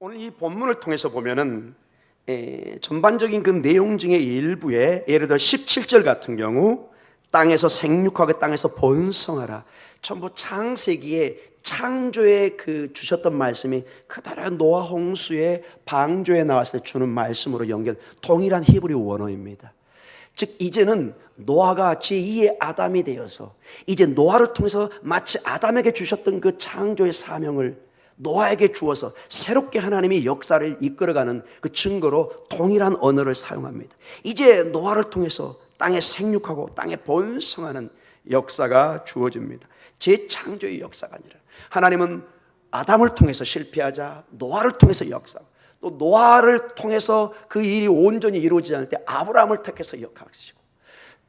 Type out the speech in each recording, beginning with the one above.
오늘 이 본문을 통해서 보면은 전반적인 그 내용 중에 일부에 예를 들어 17절 같은 경우 땅에서 생육하고 땅에서 번성하라, 전부 창세기에 창조에 그 주셨던 말씀이 그대로 노아 홍수의 방조에 나왔을 때 주는 말씀으로 연결, 동일한 히브리 원어입니다. 즉 이제는 노아가 제2의 아담이 되어서 이제 노아를 통해서 마치 아담에게 주셨던 그 창조의 사명을 노아에게 주어서 새롭게 하나님이 역사를 이끌어가는 그 증거로 동일한 언어를 사용합니다. 이제 노아를 통해서 땅에 생육하고 땅에 번성하는 역사가 주어집니다. 재창조의 역사가 아니라 하나님은 아담을 통해서 실패하자 노아를 통해서 역사하고, 또 노아를 통해서 그 일이 온전히 이루어지지 않을 때 아브라함을 택해서 역사하시고,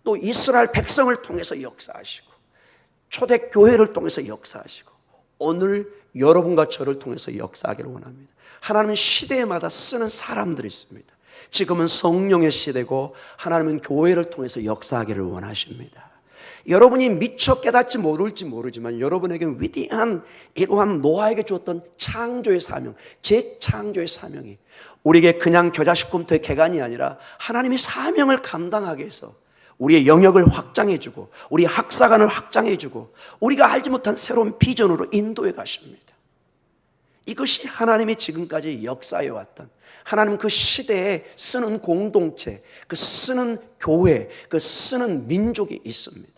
또 이스라엘 백성을 통해서 역사하시고, 초대교회를 통해서 역사하시고, 오늘 여러분과 저를 통해서 역사하기를 원합니다. 하나님은 시대마다 쓰는 사람들이 있습니다. 지금은 성령의 시대고 하나님은 교회를 통해서 역사하기를 원하십니다. 여러분이 미처 깨닫지 모를지 모르지만 여러분에게는 위대한 이러한 노아에게 주었던 창조의 사명, 재창조의 사명이 우리에게 그냥 겨자식금토의 개간이 아니라 하나님의 사명을 감당하게 해서 우리의 영역을 확장해주고 우리 학사관을 확장해주고 우리가 알지 못한 새로운 비전으로 인도해 가십니다. 이것이 하나님이 지금까지 역사해왔던, 하나님 그 시대에 쓰는 공동체, 그 쓰는 교회, 그 쓰는 민족이 있습니다.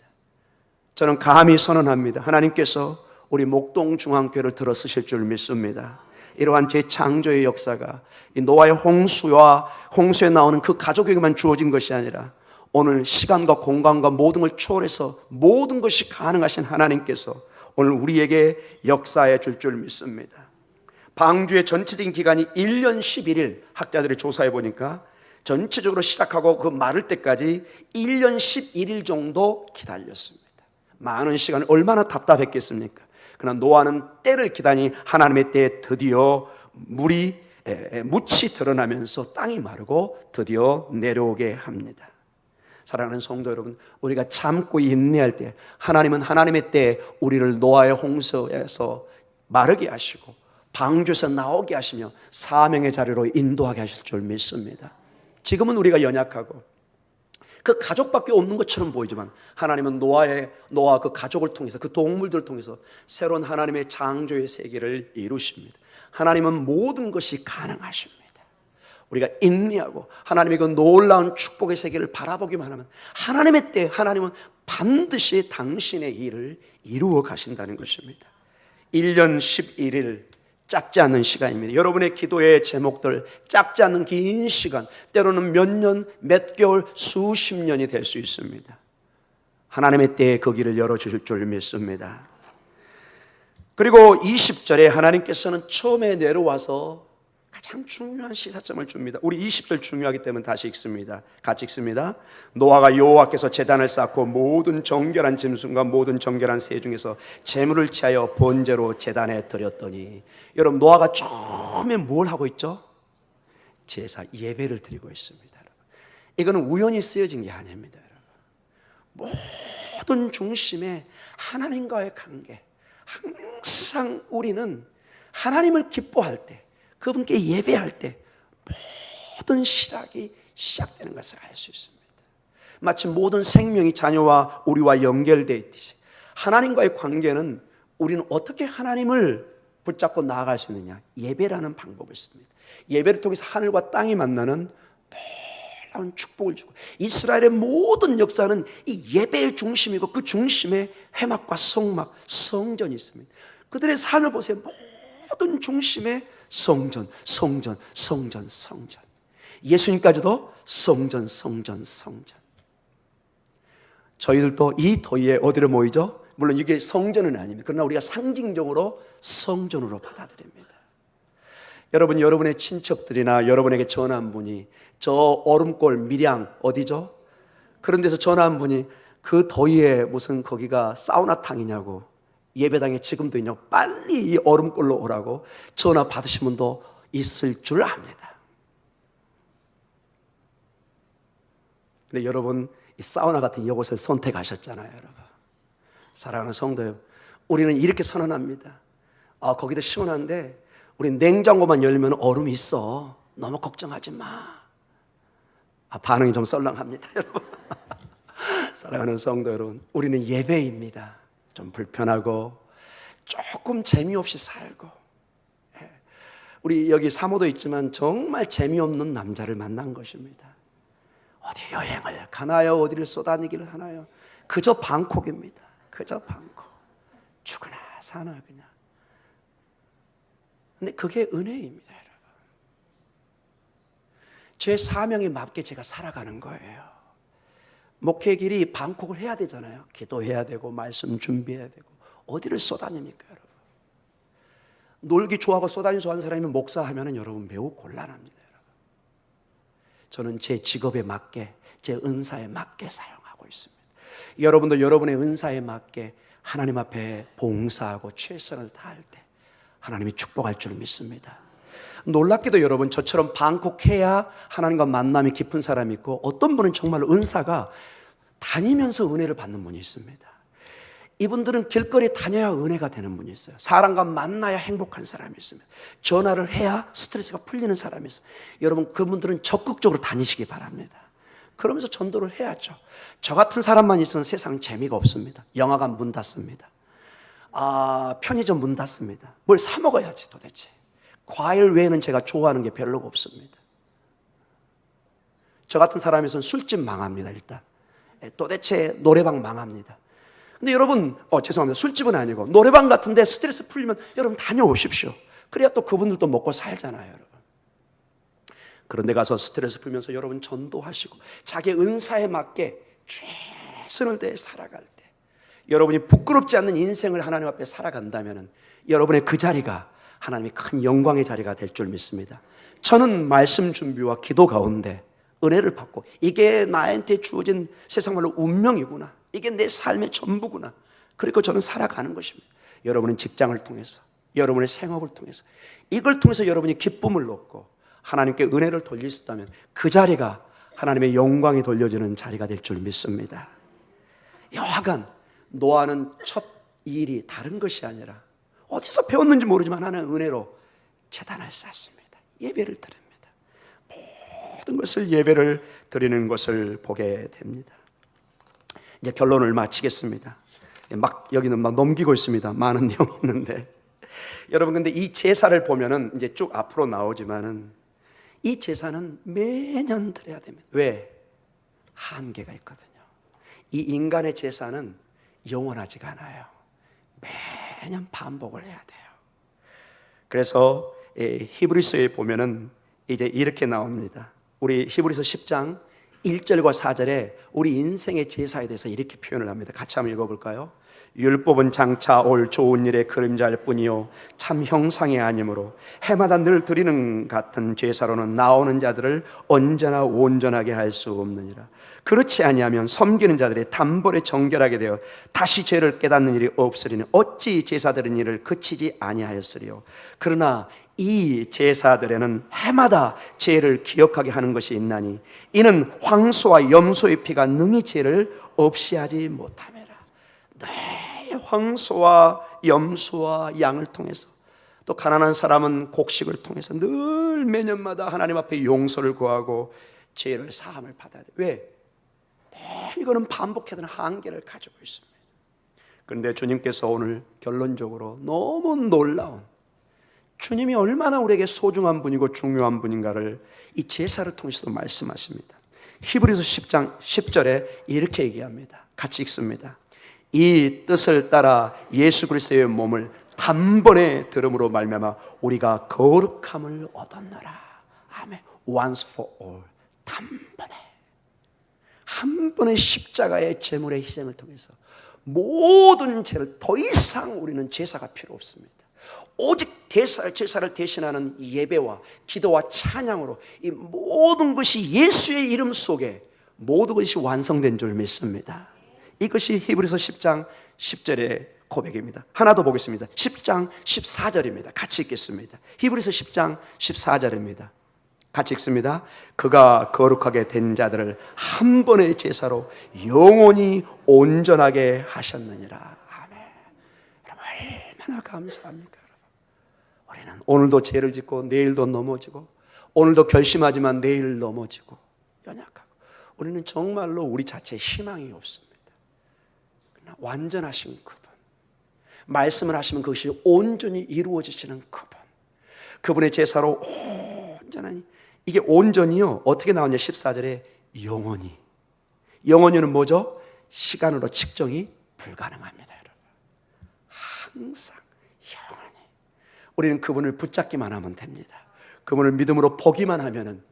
저는 감히 선언합니다. 하나님께서 우리 목동중앙교회를 들어 쓰실 줄 믿습니다. 이러한 재창조의 역사가 이 노아의 홍수와 홍수에 나오는 그 가족에게만 주어진 것이 아니라 오늘 시간과 공간과 모든 걸 초월해서 모든 것이 가능하신 하나님께서 오늘 우리에게 역사해 줄 줄 믿습니다. 방주의 전체적인 기간이 1년 11일, 학자들이 조사해 보니까 전체적으로 시작하고 그 마를 때까지 1년 11일 정도 기다렸습니다. 많은 시간을, 얼마나 답답했겠습니까? 그러나 노아는 때를 기다니 하나님의 때에 드디어 묻이 드러나면서 땅이 마르고 드디어 내려오게 합니다. 사랑하는 성도 여러분, 우리가 참고 인내할 때 하나님은 하나님의 때에 우리를 노아의 홍수에서 마르게 하시고 방주에서 나오게 하시며 사명의 자리로 인도하게 하실 줄 믿습니다. 지금은 우리가 연약하고 그 가족밖에 없는 것처럼 보이지만 하나님은 노아 그 가족을 통해서, 그 동물들을 통해서 새로운 하나님의 창조의 세계를 이루십니다. 하나님은 모든 것이 가능하십니다. 우리가 인내하고 하나님의 그 놀라운 축복의 세계를 바라보기만 하면 하나님의 때 하나님은 반드시 당신의 일을 이루어 가신다는 것입니다. 1년 11일, 짧지 않은 시간입니다. 여러분의 기도의 제목들, 짧지 않은 긴 시간, 때로는 몇 년, 몇 개월, 수십 년이 될 수 있습니다. 하나님의 때에 그 길을 열어주실 줄 믿습니다. 그리고 20절에 하나님께서는 처음에 내려와서 가장 중요한 시사점을 줍니다. 우리 20절 중요하기 때문에 다시 읽습니다. 같이 읽습니다. 노아가 여호와께서 제단을 쌓고 모든 정결한 짐승과 모든 정결한 새 중에서 제물을 취하여 번제로 제단에 드렸더니, 여러분 노아가 처음에 뭘 하고 있죠? 제사, 예배를 드리고 있습니다. 여러분. 이거는 우연히 쓰여진 게 아닙니다. 여러분. 모든 중심에 하나님과의 관계, 항상 우리는 하나님을 기뻐할 때, 그분께 예배할 때 모든 시작이 시작되는 것을 알 수 있습니다. 마치 모든 생명이 자녀와 우리와 연결되어 있듯이 하나님과의 관계는 우리는 어떻게 하나님을 붙잡고 나아갈 수 있느냐? 예배라는 방법을 씁니다. 예배를 통해서 하늘과 땅이 만나는 놀라운 축복을 주고, 이스라엘의 모든 역사는 이 예배의 중심이고 그 중심에 회막과 성막, 성전이 있습니다. 그들의 삶을 보세요. 모든 중심에 성전, 성전, 성전, 성전. 예수님까지도 성전, 성전, 성전. 저희들도 이 더위에 어디로 모이죠? 물론 이게 성전은 아닙니다. 그러나 우리가 상징적으로 성전으로 받아들입니다. 여러분, 여러분의 친척들이나 여러분에게 전화 한 분이 저 얼음골 밀양 어디죠? 그런 데서 전화 한 분이 그 더위에 무슨 거기가 사우나탕이냐고, 예배당에 지금도 있냐고, 빨리 이 얼음골로 오라고 전화 받으신 분도 있을 줄 압니다. 근데 여러분, 이 사우나 같은 이곳을 선택하셨잖아요. 여러분, 사랑하는 성도 여러분, 우리는 이렇게 선언합니다. 거기도 시원한데 우리 냉장고만 열면 얼음이 있어. 너무 걱정하지 마. 반응이 좀 썰렁합니다, 여러분. 사랑하는 성도 여러분, 우리는 예배입니다. 좀 불편하고 조금 재미없이 살고, 우리 여기 사모도 있지만 정말 재미없는 남자를 만난 것입니다. 어디 여행을 가나요? 어디를 쏘다니기를 하나요? 그저 방콕입니다. 그저 방콕. 죽으나 사나 그냥. 근데 그게 은혜입니다, 여러분. 제 사명에 맞게 제가 살아가는 거예요. 목회 길이 방콕을 해야 되잖아요. 기도해야 되고 말씀 준비해야 되고. 어디를 쏘다닙니까, 여러분? 놀기 좋아하고 쏘다니 좋아하는 사람이 목사하면 여러분 매우 곤란합니다, 여러분. 저는 제 직업에 맞게, 제 은사에 맞게 사용하고 있습니다. 여러분도 여러분의 은사에 맞게 하나님 앞에 봉사하고 최선을 다할 때 하나님이 축복할 줄 믿습니다. 놀랍게도 여러분, 저처럼 방콕해야 하나님과 만남이 깊은 사람이 있고, 어떤 분은 정말 은사가 다니면서 은혜를 받는 분이 있습니다. 이분들은 길거리 다녀야 은혜가 되는 분이 있어요. 사람과 만나야 행복한 사람이 있습니다. 전화를 해야 스트레스가 풀리는 사람이 있어요. 여러분, 그분들은 적극적으로 다니시기 바랍니다. 그러면서 전도를 해야죠. 저 같은 사람만 있으면 세상 재미가 없습니다. 영화관 문 닫습니다. 편의점 문 닫습니다. 뭘 사 먹어야지 도대체. 과일 외에는 제가 좋아하는 게 별로가 없습니다. 저 같은 사람에서는 술집 망합니다, 일단. 도대체 노래방 망합니다. 근데 여러분, 죄송합니다. 술집은 아니고 노래방 같은데 스트레스 풀리면 여러분 다녀오십시오. 그래야 또 그분들도 먹고 살잖아요, 여러분. 그런데 가서 스트레스 풀면서 여러분 전도하시고 자기 은사에 맞게 최선을 다해 살아갈 때, 여러분이 부끄럽지 않는 인생을 하나님 앞에 살아간다면 여러분의 그 자리가 하나님의 큰 영광의 자리가 될 줄 믿습니다. 저는 말씀 준비와 기도 가운데 은혜를 받고, 이게 나한테 주어진 세상 말로 운명이구나, 이게 내 삶의 전부구나, 그리고 저는 살아가는 것입니다. 여러분은 직장을 통해서, 여러분의 생업을 통해서, 이걸 통해서 여러분이 기쁨을 얻고 하나님께 은혜를 돌릴 수 있다면 그 자리가 하나님의 영광이 돌려지는 자리가 될 줄 믿습니다. 여하간 노아는 첫 일이 다른 것이 아니라 어디서 배웠는지 모르지만 하나님의 은혜로 제단을 쌓습니다. 예배를 드립니다. 모든 것을 예배를 드리는 것을 보게 됩니다. 이제 결론을 마치겠습니다. 여기는 넘기고 있습니다. 많은 내용이 있는데, 여러분, 근데 이 제사를 보면은 이제 쭉 앞으로 나오지만은 이 제사는 매년 드려야 됩니다. 왜? 한계가 있거든요. 이 인간의 제사는 영원하지가 않아요. 매년 반복을 해야 돼요. 그래서 히브리서에 보면은 이제 이렇게 나옵니다. 우리 히브리서 10장 1절과 4절에 우리 인생의 제사에 대해서 이렇게 표현을 합니다. 같이 한번 읽어볼까요? 율법은 장차 올 좋은 일의 그림자일 뿐이요 참 형상이 아니므로 해마다 늘 드리는 같은 제사로는 나오는 자들을 언제나 온전하게 할 수 없느니라. 그렇지 아니하면 섬기는 자들이 단번에 정결하게 되어 다시 죄를 깨닫는 일이 없으리니 어찌 제사 드린 일을 그치지 아니하였으리요. 그러나 이 제사들에는 해마다 죄를 기억하게 하는 것이 있나니 이는 황소와 염소의 피가 능히 죄를 없이 하지 못함이라. 늘 황소와 염소와 양을 통해서, 또 가난한 사람은 곡식을 통해서 늘 매년마다 하나님 앞에 용서를 구하고 죄를 사함을 받아야 돼. 왜? 이거는 반복해야 되는 한계를 가지고 있습니다. 그런데 주님께서 오늘 결론적으로 너무 놀라운, 주님이 얼마나 우리에게 소중한 분이고 중요한 분인가를 이 제사를 통해서도 말씀하십니다. 히브리서 10장 10절에 이렇게 얘기합니다. 같이 읽습니다. 이 뜻을 따라 예수 그리스도의 몸을 단번에 들음으로 말미암아 우리가 거룩함을 얻었노라. 아멘. Once for all. 단번에, 한 번의 십자가의 제물의 희생을 통해서 모든 죄를, 더 이상 우리는 제사가 필요 없습니다. 오직 제사를 대신하는 예배와 기도와 찬양으로 이 모든 것이 예수의 이름 속에 모든 것이 완성된 줄 믿습니다. 이것이 히브리서 10장 10절의 고백입니다. 하나 더 보겠습니다. 10장 14절입니다. 같이 읽겠습니다. 히브리서 10장 14절입니다. 같이 읽습니다. 그가 거룩하게 된 자들을 한 번의 제사로 영원히 온전하게 하셨느니라. 아멘. 여러분, 얼마나 감사합니까? 여러분, 우리는 오늘도 죄를 짓고 내일도 넘어지고, 오늘도 결심하지만 내일 넘어지고 연약하고, 우리는 정말로 우리 자체에 희망이 없습니다. 그러나 완전하신 그분, 말씀을 하시면 그것이 온전히 이루어지시는 그분, 그분의 제사로 온전하니, 이게 온전히요 어떻게 나오냐, 14절에 영원히. 영원히는 뭐죠? 시간으로 측정이 불가능합니다. 여러분, 항상 영원히 우리는 그분을 붙잡기만 하면 됩니다. 그분을 믿음으로 보기만 하면은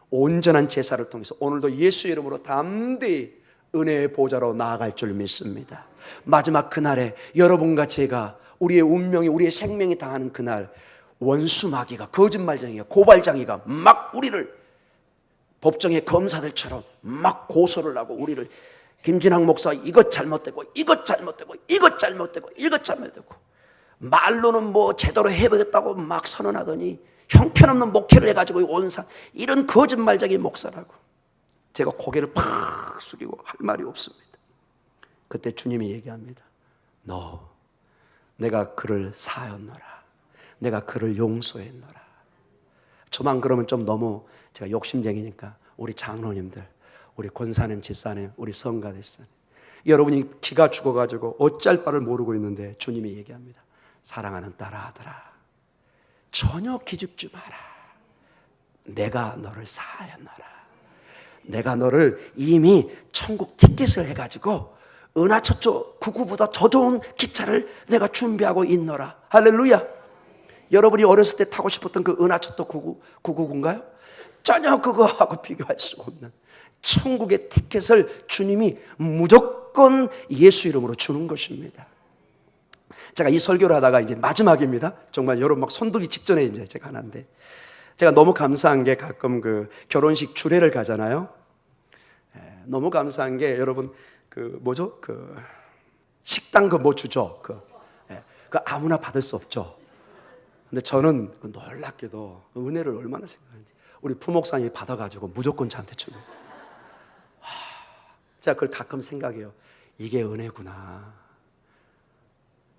온전한 제사를 통해서 오늘도 예수 이름으로 담대히 은혜의 보좌로 나아갈 줄 믿습니다. 마지막 그날에 여러분과 제가 우리의 운명이, 우리의 생명이 당하는 그날, 원수 마귀가, 거짓말쟁이가, 고발장이가 막 우리를 법정의 검사들처럼 막 고소를 하고, 우리를 김진학 목사 이것 잘못되고 이것 잘못되고 이것 잘못되고 이것 잘못되고, 말로는 뭐 제대로 해보겠다고 막 선언하더니 형편없는 목회를 해가지고 온상, 이런 거짓말쟁이 목사라고. 제가 고개를 팍 숙이고 할 말이 없습니다. 그때 주님이 얘기합니다. 너, 내가 그를 사하였노라. 내가 그를 용서했노라. 저만 그러면 좀 너무 제가 욕심쟁이니까 우리 장로님들, 우리 권사님, 집사님, 우리 성가대 집사님, 여러분이 기가 죽어가지고 어쩔 바를 모르고 있는데 주님이 얘기합니다. 사랑하는 딸아, 아들아, 전혀 기죽지 마라. 내가 너를 사하였노라. 내가 너를 이미 천국 티켓을 해가지고 은하철도 99보다 더 좋은 기차를 내가 준비하고 있노라. 할렐루야. 여러분이 어렸을 때 타고 싶었던 그 은하철도 999인가요? 전혀 그거하고 비교할 수가 없는 천국의 티켓을 주님이 무조건 예수 이름으로 주는 것입니다. 제가 이 설교를 하다가 이제 마지막입니다. 정말 여러분 막 손들기 직전에 이제 제가 하는데, 제가 너무 감사한 게 가끔 그 결혼식 주례를 가잖아요. 너무 감사한 게 여러분 그 뭐죠? 그 식당 그 뭐 주죠? 그 아무나 받을 수 없죠. 근데 저는 놀랍게도 은혜를 얼마나 생각하는지 우리 부목사님이 받아가지고 무조건 저한테 줍니다. 제가 그걸 가끔 생각해요. 이게 은혜구나.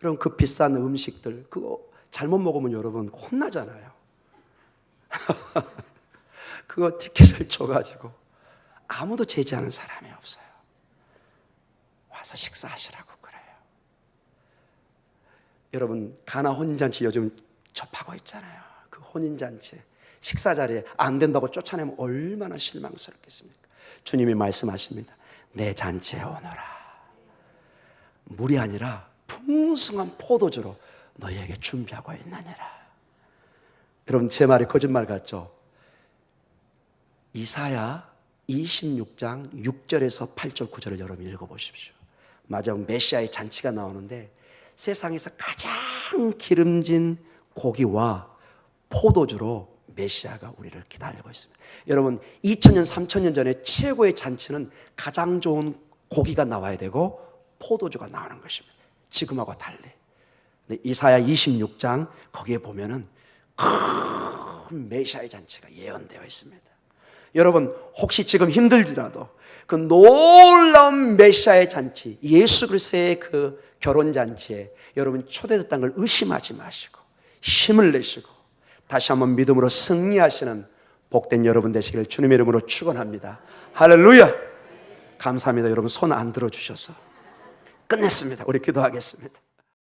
그럼 그 비싼 음식들 그거 잘못 먹으면 여러분 혼나잖아요. 그거 티켓을 줘가지고 아무도 제지하는 사람이 없어요. 와서 식사하시라고 그래요. 여러분 가나 혼인잔치 요즘 접하고 있잖아요. 그 혼인잔치 식사 자리에 안 된다고 쫓아내면 얼마나 실망스럽겠습니까? 주님이 말씀하십니다. 내 잔치에 오너라. 물이 아니라 풍성한 포도주로 너희에게 준비하고 있느니라. 여러분 제 말이 거짓말 같죠? 이사야 26장 6절에서 8절 9절을 여러분 읽어보십시오. 마지막 메시아의 잔치가 나오는데 세상에서 가장 기름진 고기와 포도주로 메시아가 우리를 기다리고 있습니다. 여러분 2000년 3000년 전에 최고의 잔치는 가장 좋은 고기가 나와야 되고 포도주가 나오는 것입니다. 지금하고 달리. 이사야 26장 거기에 보면은 큰 메시아의 잔치가 예언되어 있습니다. 여러분 혹시 지금 힘들지라도 그 놀라운 메시아의 잔치, 예수 그리스도의 그 결혼 잔치에 여러분 초대됐다는 걸 의심하지 마시고 힘을 내시고 다시 한번 믿음으로 승리하시는 복된 여러분 되시기를 주님의 이름으로 축원합니다. 할렐루야. 감사합니다. 여러분 손 안 들어주셔서. 끝냈습니다. 우리 기도하겠습니다.